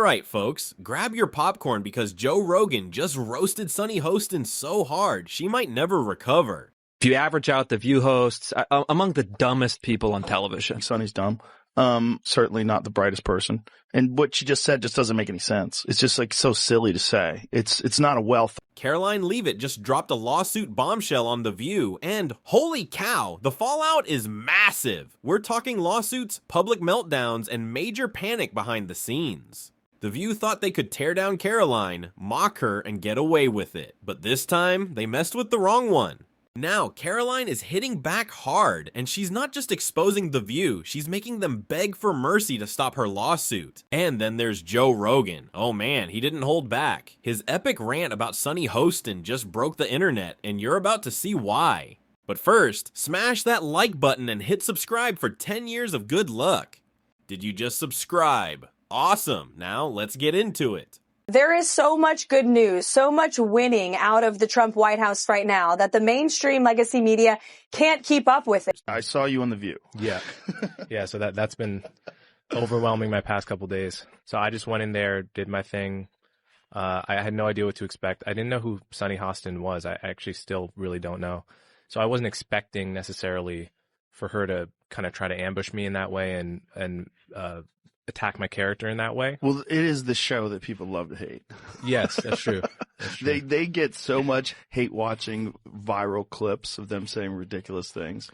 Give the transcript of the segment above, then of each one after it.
Alright folks, grab your popcorn because Joe Rogan just roasted Sunny Hostin so hard she might never recover. If you average out the View hosts, among the dumbest people on television. Sunny's dumb. Certainly not the brightest person. And what she just said just doesn't make any sense. It's just like so silly to say. It's not a wealth. Karoline Leavitt just dropped a lawsuit bombshell on The View, and holy cow, the fallout is massive. We're talking lawsuits, public meltdowns, and major panic behind the scenes. The View thought they could tear down Karoline, mock her, and get away with it. But this time, they messed with the wrong one. Now, Karoline is hitting back hard, and she's not just exposing The View, she's making them beg for mercy to stop her lawsuit. And then there's Joe Rogan. Oh man, he didn't hold back. His epic rant about Sunny Hostin just broke the internet, and you're about to see why. But first, smash that like button and hit subscribe for 10 years of good luck. Did you just subscribe? Awesome, now let's get into it. There is so much good news, so much winning out of the Trump White House right now that the mainstream legacy media can't keep up with it. I saw you on The View. Yeah. Yeah, so that's been overwhelming my past couple days. So I just went in there, did my thing. I had no idea what to expect. I didn't know who Sunny Hostin was. I actually still really don't know. So I wasn't expecting necessarily for her to kind of try to ambush me in that way and attack my character in that way. Well, it is the show that people love to hate. Yes, that's true. That's true. They get so much hate watching viral clips of them saying ridiculous things.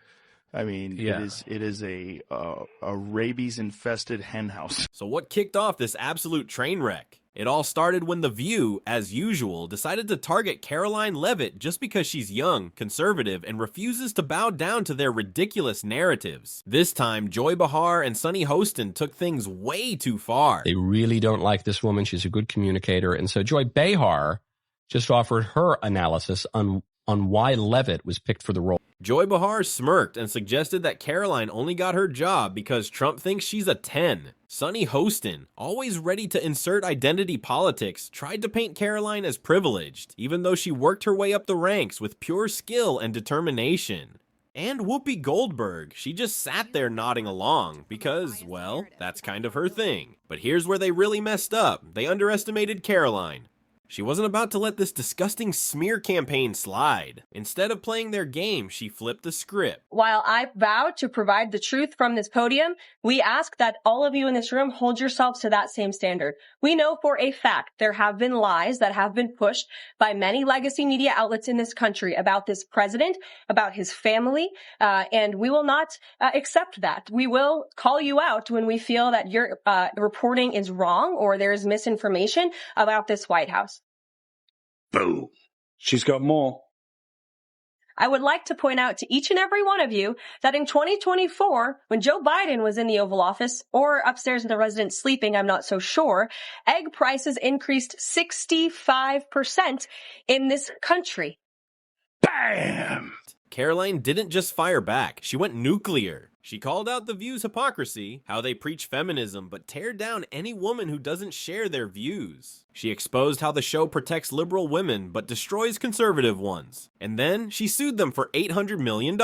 I mean, yeah. it is a rabies infested henhouse. So what kicked off this absolute train wreck? It all started when The View, as usual, decided to target Karoline Leavitt just because she's young, conservative, and refuses to bow down to their ridiculous narratives. This time, Joy Behar and Sunny Hostin took things way too far. They really don't like this woman. She's a good communicator. And so Joy Behar just offered her analysis on why Leavitt was picked for the role. Joy Behar smirked and suggested that Karoline only got her job because Trump thinks she's a 10. Sunny Hostin, always ready to insert identity politics, tried to paint Karoline as privileged, even though she worked her way up the ranks with pure skill and determination. And Whoopi Goldberg, she just sat there nodding along because, well, that's kind of her thing. But here's where they really messed up. They underestimated Karoline. She wasn't about to let this disgusting smear campaign slide. Instead of playing their game, she flipped the script. While I vow to provide the truth from this podium, we ask that all of you in this room hold yourselves to that same standard. We know for a fact there have been lies that have been pushed by many legacy media outlets in this country about this president, about his family, and we will not accept that. We will call you out when we feel that your reporting is wrong or there is misinformation about this White House. Boom. She's got more. I would like to point out to each and every one of you that in 2024, when Joe Biden was in the Oval Office or upstairs in the residence sleeping, I'm not so sure, egg prices increased 65% in this country. Bam! Karoline didn't just fire back, she went nuclear. She called out The View's hypocrisy, how they preach feminism but tear down any woman who doesn't share their views. She exposed how the show protects liberal women but destroys conservative ones. And then she sued them for $800 million.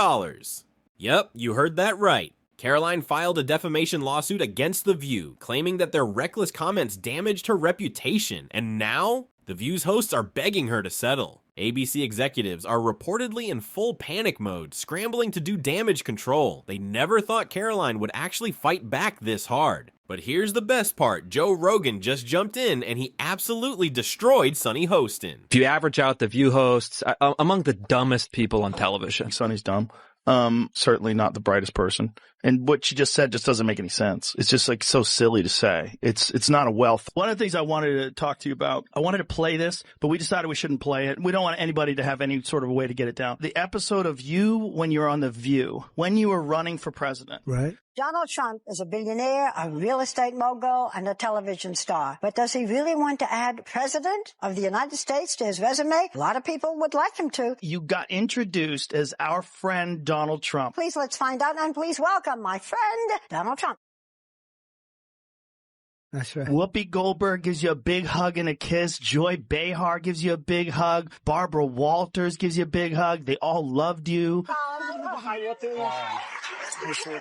Yep, you heard that right. Karoline filed a defamation lawsuit against The View, claiming that their reckless comments damaged her reputation. And now, The View's hosts are begging her to settle. ABC executives are reportedly in full panic mode, scrambling to do damage control. They never thought Karoline would actually fight back this hard. But here's the best part, Joe Rogan just jumped in and he absolutely destroyed Sunny Hostin. If you average out the View hosts, among the dumbest people on television. Sunny's dumb. Certainly not the brightest person. And what she just said just doesn't make any sense. It's just like so silly to say. It's not a wealth. One of the things I wanted to talk to you about, I wanted to play this, but we decided we shouldn't play it. We don't want anybody to have any sort of a way to get it down. The episode of you when you're on The View, when you were running for president. Right. Donald Trump is a billionaire, a real estate mogul, and a television star. But does he really want to add President of the United States to his resume? A lot of people would like him to. You got introduced as our friend Donald Trump. Please, let's find out, and please welcome my friend, Donald Trump. That's right. Whoopi Goldberg gives you a big hug and a kiss. Joy Behar gives you a big hug. Barbara Walters gives you a big hug. They all loved you. We're so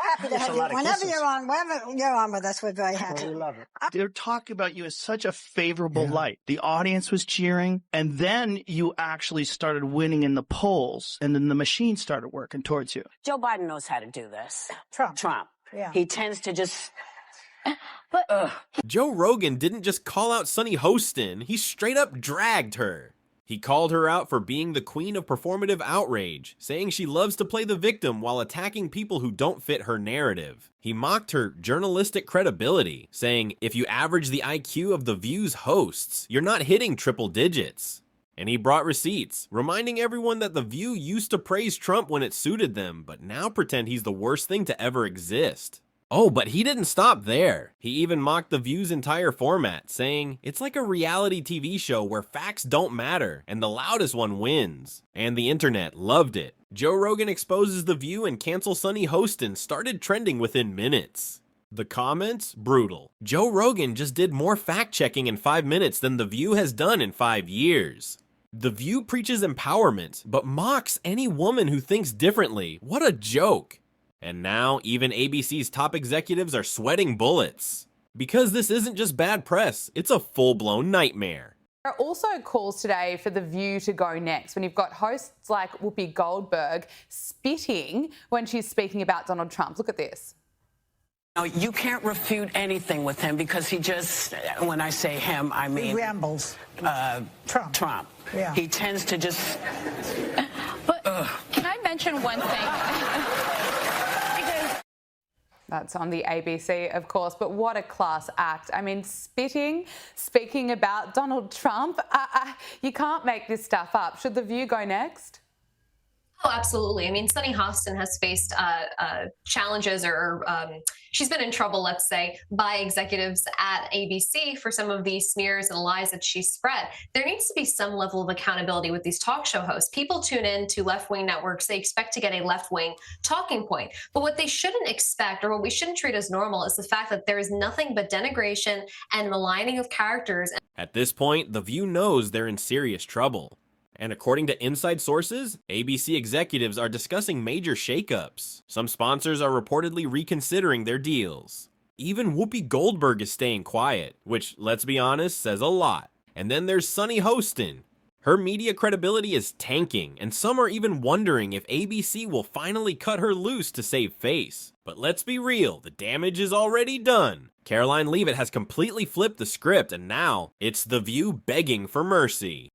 happy to have you. Whenever you're on with us, we're very happy. We love it. They're talking about you in such a favorable light. The audience was cheering, and then you actually started winning in the polls, and then the machine started working towards you. Joe Biden knows how to do this. Trump. Yeah. He tends to just... Joe Rogan didn't just call out Sunny Hostin, he straight up dragged her. He called her out for being the queen of performative outrage, saying she loves to play the victim while attacking people who don't fit her narrative. He mocked her journalistic credibility, saying, if you average the IQ of the View's hosts, you're not hitting triple digits. And he brought receipts, reminding everyone that The View used to praise Trump when it suited them, but now pretend he's the worst thing to ever exist. Oh, but he didn't stop there. He even mocked The View's entire format, saying, it's like a reality TV show where facts don't matter, and the loudest one wins. And the internet loved it. Joe Rogan exposes The View and cancel Sunny Hostin started trending within minutes. The comments? Brutal. Joe Rogan just did more fact-checking in 5 minutes than The View has done in 5 years. The View preaches empowerment, but mocks any woman who thinks differently. What a joke. And now, even ABC's top executives are sweating bullets. Because this isn't just bad press, it's a full-blown nightmare. There are also calls today for The View to go next when you've got hosts like Whoopi Goldberg spitting when she's speaking about Donald Trump. Look at this. No, you can't refute anything with him because he just, when I say him, I mean... He rambles. Trump. Yeah. He tends to just... But can I mention one thing? That's on the ABC, of course, but what a class act. I mean, speaking about Donald Trump, you can't make this stuff up. Should The View go next? Oh, absolutely. I mean, Sunny Hostin has faced challenges or she's been in trouble, let's say, by executives at ABC for some of these smears and lies that she spread. There needs to be some level of accountability with these talk show hosts. People tune in to left-wing networks. They expect to get a left-wing talking point. But what they shouldn't expect or what we shouldn't treat as normal is the fact that there is nothing but denigration and maligning of characters. At this point, The View knows they're in serious trouble. And according to inside sources, ABC executives are discussing major shakeups. Some sponsors are reportedly reconsidering their deals. Even Whoopi Goldberg is staying quiet, which, let's be honest, says a lot. And then there's Sunny Hostin. Her media credibility is tanking, and some are even wondering if ABC will finally cut her loose to save face. But let's be real, the damage is already done. Karoline Leavitt has completely flipped the script, and now it's The View begging for mercy.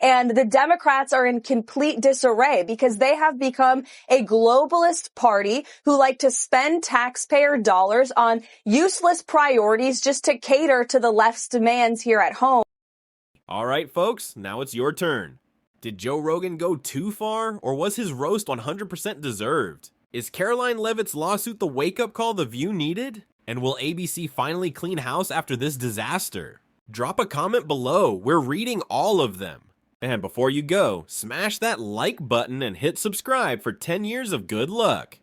And the Democrats are in complete disarray because they have become a globalist party who like to spend taxpayer dollars on useless priorities just to cater to the left's demands here at home. All right, folks, now it's your turn. Did Joe Rogan go too far, or was his roast 100% deserved? Is Karoline Leavitt's lawsuit the wake-up call The View needed? And will ABC finally clean house after this disaster? Drop a comment below. We're reading all of them. And before you go, smash that like button and hit subscribe for 10 years of good luck.